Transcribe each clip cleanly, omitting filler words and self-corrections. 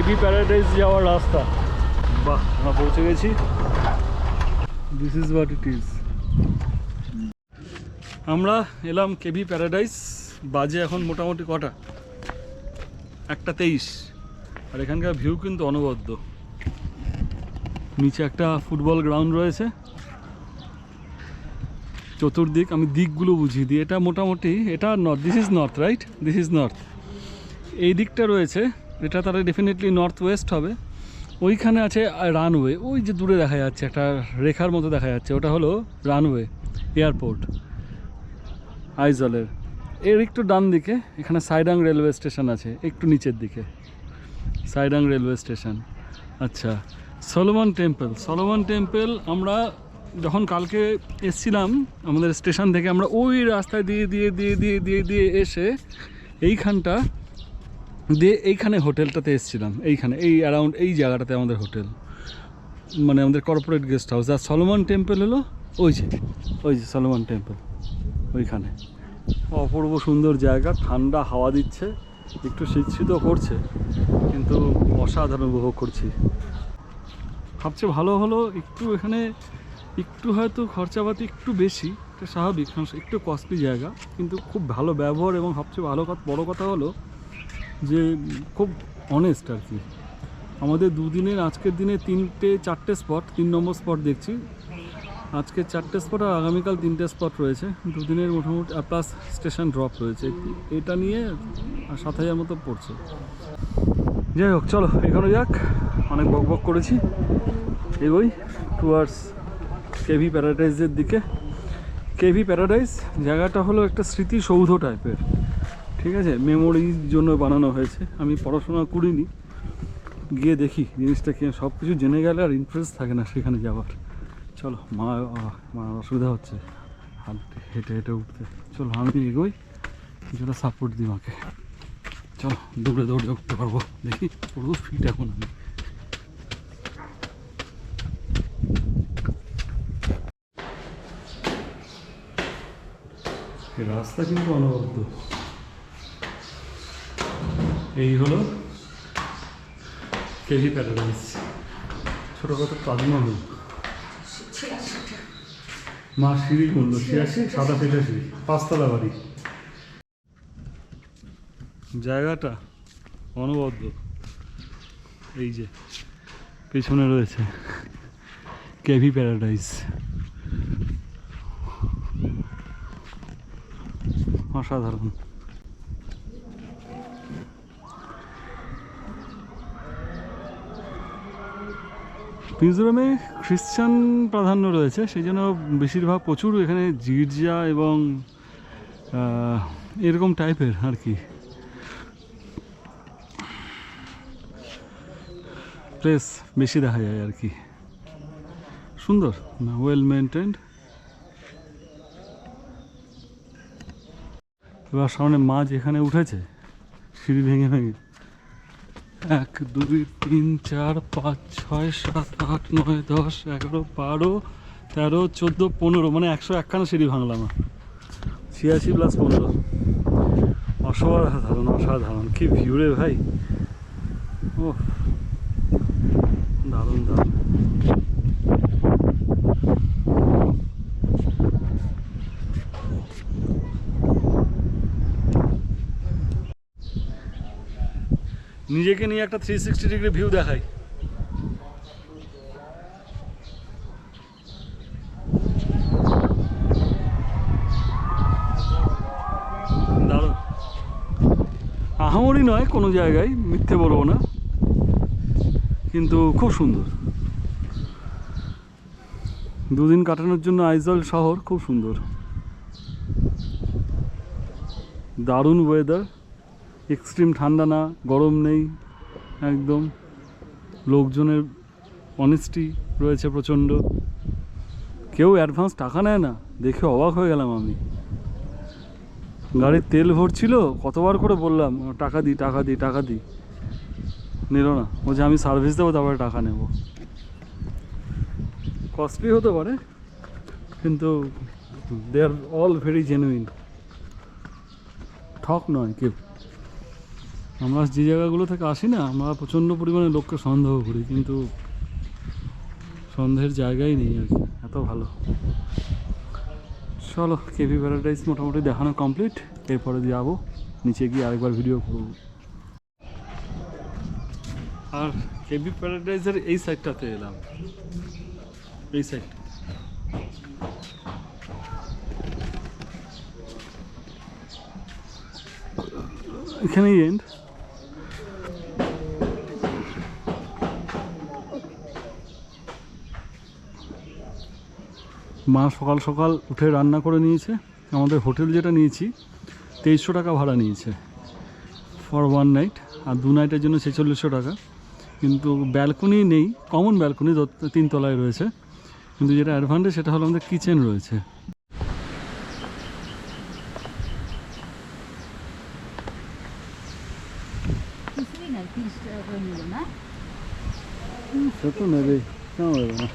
KV paradise যাওয়ার রাস্তা। বাহ, আমরা পৌঁছে গেছি। This is what it is. আমরা এলাম কেভি প্যারাডাইস। বাজে এখন মোটামুটি কটা, 1:23। আর এখানকার ভিউ কিন্তু অনবদ্য। নিচে একটা ফুটবল গ্রাউন্ড রয়েছে, চতুর্দিক আমি দিকগুলো বুঝিয়ে দিই। এটা মোটামুটি এটা north, this is north, right? This is north. এই দিকটা রয়েছে, এটা তাহলে ডেফিনেটলি নর্থ ওয়েস্ট হবে। ওইখানে আছে রানওয়ে, ওই যে দূরে দেখা যাচ্ছে একটা রেখার মতো দেখা যাচ্ছে, ওটা হলো রানওয়ে, এয়ারপোর্ট আইজলের। এর একটু ডান দিকে এখানে সাইডাং রেলওয়ে স্টেশন আছে, একটু নিচের দিকে সাইডাং রেলওয়ে স্টেশন। আচ্ছা, সলোমন টেম্পল। সলোমন টেম্পল আমরা যখন কালকে এসছিলাম আমাদের স্টেশন থেকে, আমরা ওই রাস্তায় দিয়ে দিয়ে দিয়ে দিয়ে দিয়ে দিয়ে এসে এইখানটা দিয়ে এইখানে হোটেলটাতে এসেছিলাম। এইখানে এই অ্যারাউন্ড এই জায়গাটাতে আমাদের হোটেল, মানে আমাদের কর্পোরেট গেস্ট হাউস। আর সলোমন টেম্পল হলো ওই যে সলোমন টেম্পল ওইখানে। অপূর্ব সুন্দর জায়গা, ঠান্ডা হাওয়া দিচ্ছে, একটু শীত করছে, কিন্তু অসাধারণ উপভোগ করছি। সবচেয়ে ভালো হলো একটু এখানে একটু হয়তো খরচাপাতি একটু বেশি, এটা স্বাভাবিক, একটু কস্টলি জায়গা, কিন্তু খুব ভালো ব্যবহার। এবং সবচেয়ে বড় কথা হলো যে খুব অনেস্ট আর কি। আমাদের দুদিনের, আজকের দিনে 3-4টে স্পট, 3 নম্বর স্পট দেখছি। আজকে 4টে স্পট আর আগামীকাল 3টে স্পট রয়েছে দুদিনের মোটামুটি, প্লাস স্টেশন ড্রপ রয়েছে। এটা নিয়ে 7,000 মতো পড়ছে। যাই হোক, চলো এখানে যাক, অনেক বক করেছি, এগোই টুয়ার্ডস কেভি প্যারাডাইসের দিকে। কেভি প্যারাডাইস জায়গাটা হলো একটা স্মৃতিসৌধ টাইপের, ঠিক আছে, মেমোরির জন্য বানানো হয়েছে। আমি পড়াশোনা করিনি, গিয়ে দেখি জিনিসটা কি। সব কিছু জেনে গেলে আর ইন্টারেস্ট থাকে না সেখানে যাওয়ার। চলো, মা অসুবিধা হচ্ছে হেঁটে হেঁটে উঠতে। চলো আমি এগোই, কিছুটা সাপোর্ট দিই মাকে। চলো দৌড়ে উঠতে পারবো, দেখি পুরো ফিট এখন আমি। রাস্তা কিন্তু অনবদ্য। এই হলো কেভি প্যারাডাইস, ছোটোখাটো তাজমহল। মা সিঁড়ি করলো 86, সাদা 85, 5তলা বাড়ি। জায়গাটা অনবদ্য। এই যে পেছনে রয়েছে কেভি প্যারাডাইস, অসাধারণ। মিজোরামে খ্রিশ্চান প্রাধান্য রয়েছে, সেই জন্য বেশিরভাগ প্রচুর এখানে গির্জা এবং এরকম টাইপের আর কি প্লেস বেশি দেখা যায় আর কি। সুন্দর, ওয়েল মেনটেন্ড। এবার সামনে মাছ এখানে উঠেছে সিঁড়ি ভেঙে 1, 2, 3, 4, 5, 6, 7, 8, 9, 10, 11, 12, 13, 14, 15, মানে 101খানা সিঁড়ি ভাঙলাম। 86 + 15, অসাধারণ। কি ভিউ রে ভাই, ও দারুণ। নিজেকে নিয়ে একটা 360 ডিগ্রি ভিউ দেখাই। দারুণ, আহামরি নয় কোনো জায়গায়, মিথ্যে বলবো না, কিন্তু খুব সুন্দর। দুদিন কাটানোর জন্য আইজল শহর খুব সুন্দর, দারুণ ওয়েদার, এক্সট্রিম ঠান্ডা না, গরম নেই একদম। লোকজনের অনেস্টি রয়েছে প্রচণ্ড, কেউ অ্যাডভান্স টাকা নেয় না, দেখে অবাক হয়ে গেলাম আমি। গাড়ির তেল ভরছিল, কতবার করে বললাম টাকা দিই, নিল না, বলছে আমি সার্ভিস দেবো তারপরে টাকা নেব। কস্টলি হতে পারে, কিন্তু দে আর অল ভেরি জেনুইন, ঠক নয় কেউ। আমরা যে জায়গাগুলো থেকে আসি না, আমরা প্রচণ্ড পরিমাণে লোককে সন্দেহ করি, কিন্তু সন্দেহের জায়গাই নেই আর কি, এত ভালো। চলো, কেভি প্যারাডাইস মোটামুটি দেখানো কমপ্লিট। এরপরে যাবো নিচে গিয়ে আরেকবার ভিডিও করব। আর কেভি প্যারাডাইসের এই সাইডটাতে এলাম, এই সাইড। এখানেই এন্ড। মা সকাল সকাল উঠে রান্না করে নিয়েছে। আমাদের হোটেল যেটা নিয়েছি 2300 টাকা ভাড়া নিয়েছে ফর 1 নাইট, আর 2 নাইটের জন্য 4600 টাকা। কিন্তু ব্যালকনি নেই, কমন ব্যালকনি 3 তলায় রয়েছে, কিন্তু যেটা অ্যাডভান্টেজ সেটা হলো আমাদের কিচেন রয়েছে। সে তো নেবে, কেন নেবে না।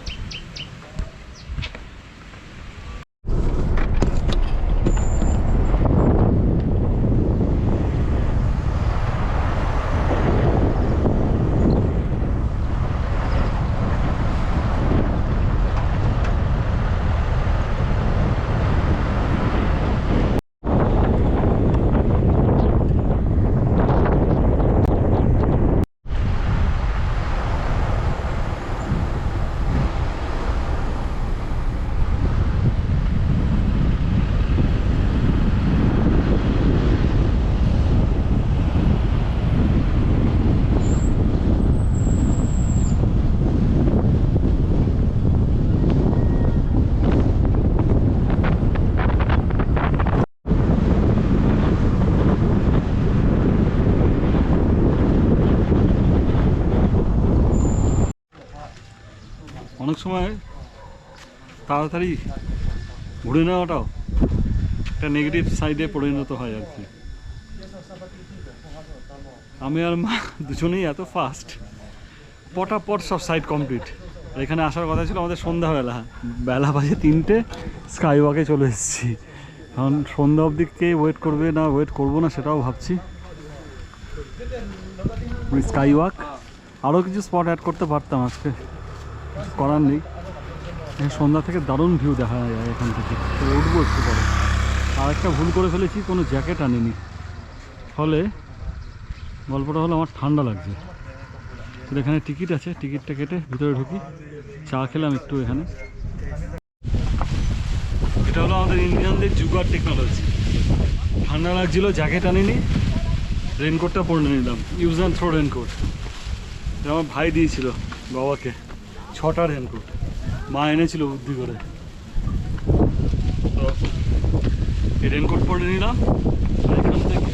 অনেক সময় তাড়াতাড়ি ঘুরে নেওয়াটাও একটা নেগেটিভ সাইডে পরিণত হয় আর কি। আমি আর মা দুজনেই এত ফাস্ট, পটাপট সব সাইড কমপ্লিট। এখানে আসার কথা ছিল আমাদের সন্ধ্যাবেলা, বেলা বাজে 3টে, স্কাই ওয়াকে চলে এসেছি। এখন সন্ধ্যা অবধি কে ওয়েট করবে না ওয়েট করবো না সেটাও ভাবছি। স্কাই ওয়াক, আরও কিছু স্পট অ্যাড করতে পারতাম, আজকে করার নেই। সন্ধ্যা থেকে দারুণ ভিউ দেখা যায় এখান থেকে, তো উঠবো একটু পরে। আর একটা ভুল করে ফেলেছি, কোনো জ্যাকেট আনিনি, ফলে গল্পটা হলো আমার ঠান্ডা লাগছে। তো এখানে টিকিট আছে, টিকিটটা কেটে ভিতরে ঢুকি, চা খেলাম একটু এখানে। এটা হলো আমাদের ইন্ডিয়ানদের জুগার টেকনোলজি। ঠান্ডা লাগছিল, জ্যাকেট আনিনি, রেনকোটটা পরে নিলাম, ইউজ অ্যান্ড থ্রো রেনকোট। আমার ভাই দিয়েছিল বাবাকে 6টা রেনকোট, মা এনেছিল বুদ্ধি করে, তো এই রেনকোট পরে নিলাম। এখান থেকে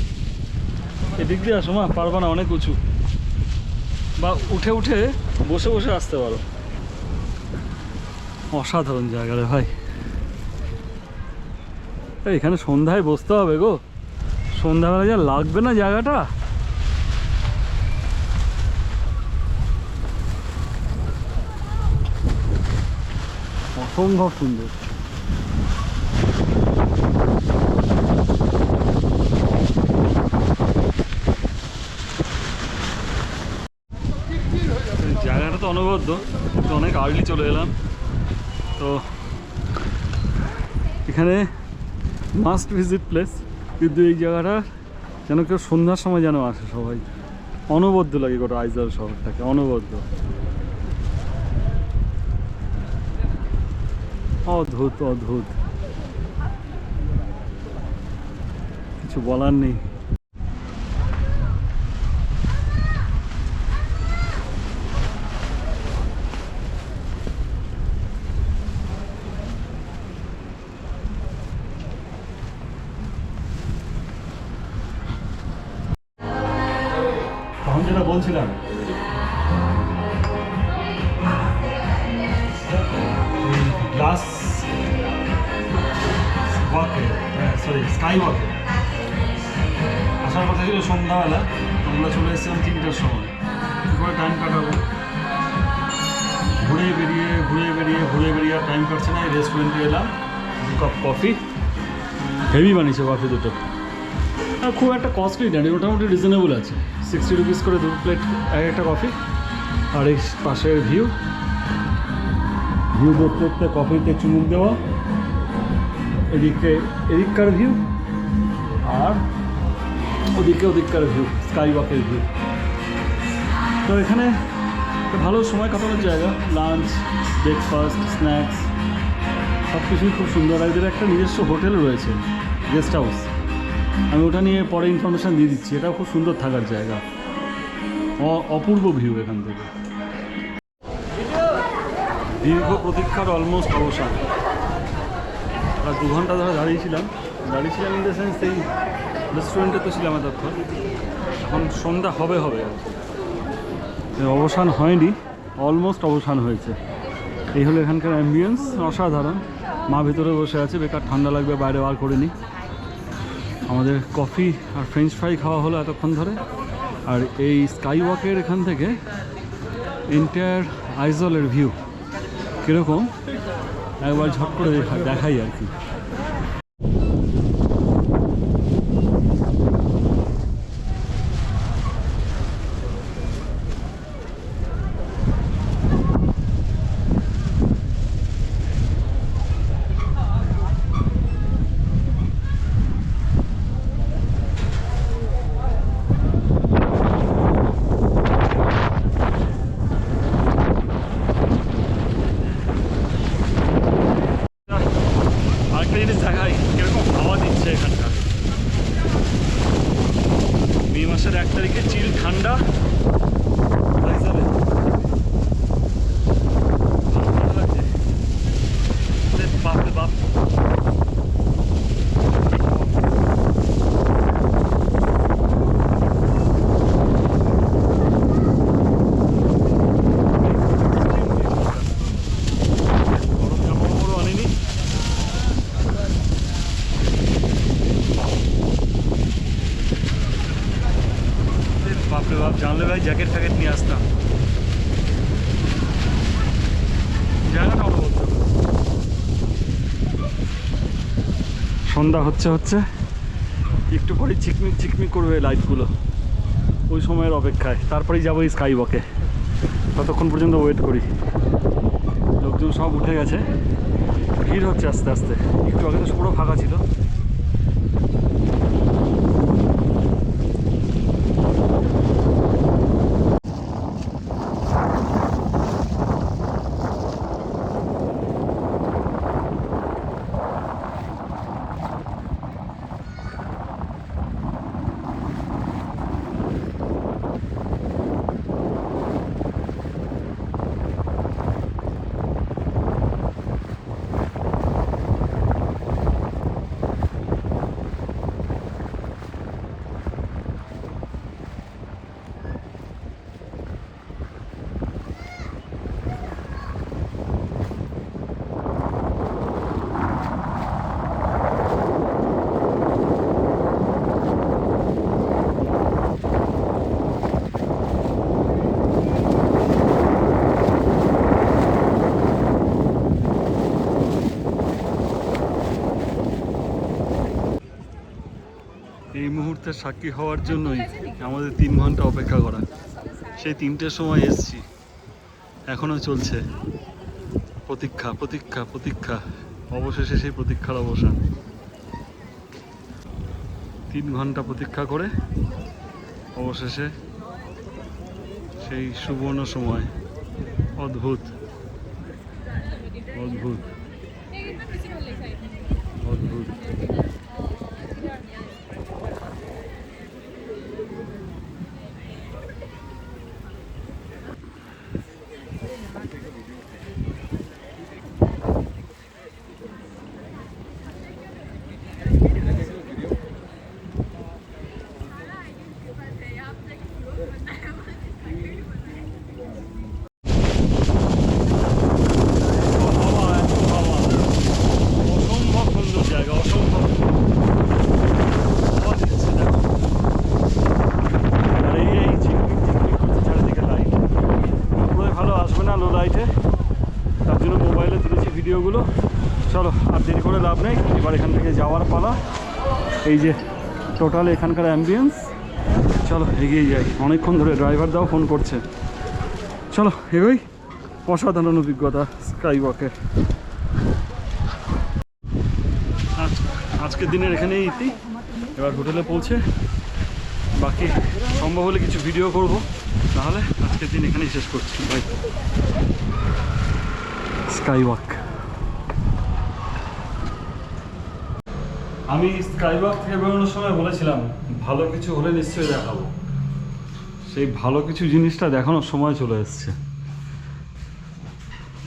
এদিক দিয়ে আসো, মা পারবা না, অনেক উঁচু, বা উঠে উঠে বসে বসে আসতে পারো। অসাধারণ জায়গা রে ভাই। এখানে সন্ধ্যায় বসতে হবে গো, সন্ধ্যাবেলা যা লাগবে না জায়গাটা। অসম্ভব সুন্দর। জায়গাটা তো অনবদ্য, কিন্তু অনেক আর্লি চলে এলাম। তো এখানে মাস্ট ভিজিট প্লেস, কিন্তু এই জায়গাটা যেন কেউ সন্ধ্যার সময় যেন আসে, সবাই অনবদ্য লাগে গোটা আইজল শহরটাকে, অনবদ্য, অদ্ভুত অদ্ভুত, কিছু বলার নেই। তখন যেটা বলছিলাম, গ্লাস ওয়াকে, সরি স্কাই ওয়াকে আসার কথা ছিল সন্ধ্যাবেলা, আমরা চলে এসেছিলাম 3টার সময়। কী করে টাইম কাটাবো, ঘুরে বেরিয়ে আর টাইম কাটছে না। এই রেস্টুরেন্টে এলাম, 2 কাপ কফি, হেভি বানিয়েছে কফি দুটো। আর খুব একটা কস্টলি না, মোটামুটি রিজনেবল আছে। 60 রুপিস করে 2 প্লেট একটা কফি। আর এই পাশের ভিউ দেখতে দেখতে কফিতে চুমুক দেওয়া, এদিককার ভিউ, আর ওদিককার ভিউ, স্কাই ওয়াকের ভিউ। তো এখানে ভালো সময় কাটানোর জায়গা, লাঞ্চ, ব্রেকফাস্ট, স্ন্যাক্স সব কিছুই খুব সুন্দর। আর এদের একটা নিজস্ব হোটেল রয়েছে, গেস্ট হাউস, আমি ওটা নিয়ে পরে ইনফরমেশান দিয়ে দিচ্ছি। এটাও খুব সুন্দর থাকার জায়গা, অপূর্ব ভিউ এখান থেকে। দীর্ঘ প্রতীক্ষার অলমোস্ট অবসান। আর 2 ঘন্টা ধরে দাঁড়িয়েছিলাম ইন দ্য সেন্স এই রেস্টুরেন্টে তো ছিলাম এতক্ষণ। এখন সন্ধ্যা হবে আর কি, অবসান হয়নি, অলমোস্ট অবসান হয়েছে। এই হলো এখানকার অ্যাম্বিয়েন্স, অসাধারণ। মা ভেতরে বসে আছে, বেকার ঠান্ডা লাগবে বাইরে বার করে নিই। আমাদের কফি আর ফ্রেঞ্চ ফ্রাই খাওয়া হলো এতক্ষণ ধরে। আর এই স্কাই ওয়াকের এখান থেকে এন্টায়ার আইজলের ভিউ কীরকম একবার ঝট করে দেখাই আর কি। আরেকটা জিনিস দেখাই, কিরকম হাওয়া দিচ্ছে এখানকার। মে মাসের 1 তারিখে চিল ঠান্ডা, বাপরে বাপ। বাপরে বাপ, জানলে ভাই জ্যাকেট ফ্যাকেট নিয়ে আসতাম। জায়গাটা অবস্থ, সন্ধ্যা হচ্ছে একটু পরে চিকমিক করবে লাইটগুলো, ওই সময়ের অপেক্ষায়। তারপরেই যাবো এই স্কাই ওয়াকে, ততক্ষণ পর্যন্ত ওয়েট করি। লোকজন সব উঠে গেছে, ভিড় হচ্ছে আস্তে আস্তে। একটু আগে তো পুরো ফাঁকা ছিল। এই মুহূর্তে সাক্ষী হওয়ার জন্যই আমাদের 3 ঘন্টা অপেক্ষা করা। সেই 3টের সময় এসছি, এখনও চলছে প্রতীক্ষা। অবশেষে সেই প্রতীক্ষার অবসান। 3 ঘন্টা প্রতীক্ষা করে অবশেষে সেই সুবর্ণ সময়। অদ্ভুত। ভিডিওগুলো। চলো আর দেরি করে লাভ নেই, এবার এখান থেকে যাওয়ার পালা। এই যে টোটাল এখানকার অ্যাম্বিয়েন্স। চলো এগিয়ে যাই, অনেকক্ষণ ধরে ড্রাইভারদাও ফোন করছে। চলো এগোই। অসাধারণ অভিজ্ঞতা স্কাই ওয়াকের। আজকের দিনের এখানেই ইতি। এবার হোটেলে পৌঁছে বাকি সম্ভব হলে কিছু ভিডিও করব, তাহলে আজকের দিন এখানেই শেষ করছি। বাই। Sky walk. আমি স্কাই ওয়াক থেকে বেরোনোর সময় বলেছিলাম ভালো কিছু হলে নিশ্চয়ই দেখাবো। সেই ভালো কিছু জিনিসটা দেখানোর সময় চলে এসছে।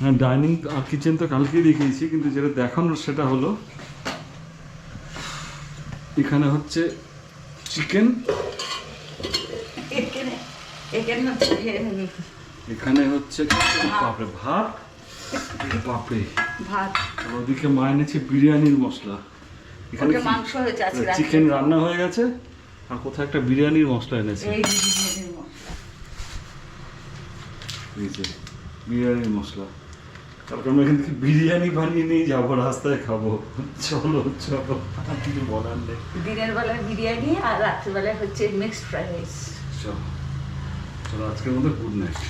হ্যাঁ, ডাইনিং আর কিচেন তো কালকেই দেখিয়েছি, কিন্তু যেটা দেখানোর সেটা হলো এখানে হচ্ছে চিকেন, এখানে হচ্ছে বাপরে ভাত, বাপরে ভাত, ওদিকে মা এনেছে বিরিয়ানির মশলা, এখানে মাংস হয়েছে, চিকেন রান্না হয়ে গেছে, আর কোথায় একটা বিরিয়ানির মশলা এনেছে, বিরিয়ানির মশলা। তারপর আমরা এখান থেকে বিরিয়ানি বানিয়ে নিয়ে যাবো, রাস্তায় খাবো। চলো চলো, কিছু বলার নেই। দিনের বেলায় বিরিয়ানি আর রাত্রিবেলায় হচ্ছে মিক্সড ফ্রাইড রাইস। চলো চলো, আজকের মধ্যে গুড নাইট।